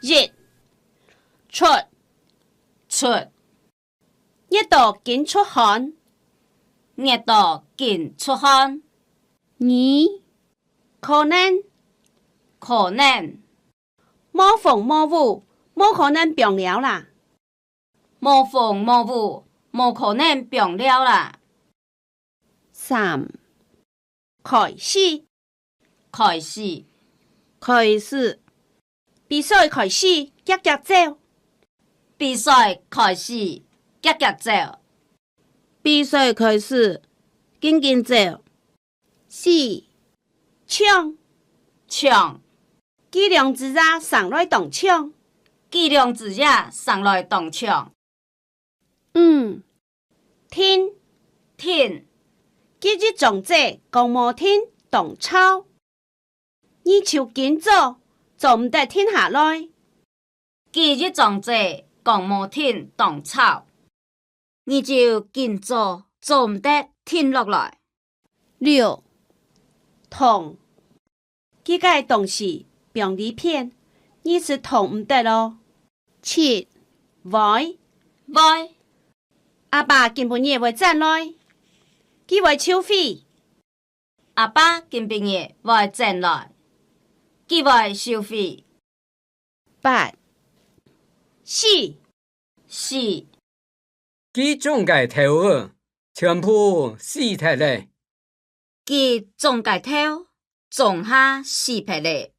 日出出熱到見出汗，熱到見出汗，你可能可能冇風冇雨，冇可能病了啦。無風無雨，無可能病了啦。3開始開始開始比賽開始，夾夾走。比賽開始，夾夾走。比賽開始，緊緊走。4搶搶計量之日上來動搶。計量之日上來動搶。天天今日種子講無天動草，你就緊做，做唔得天下來。今日種子講無天動草，你就緊做，做唔得天落來。6痛，這個東西病理片，你是痛唔得咯。7會阿爸今晡日會轉來，佢會收費。阿爸今晡日會轉來，佢會收費。8死佢總該頭兒全部死脫嘞。佢總該頭種下死撇嘞。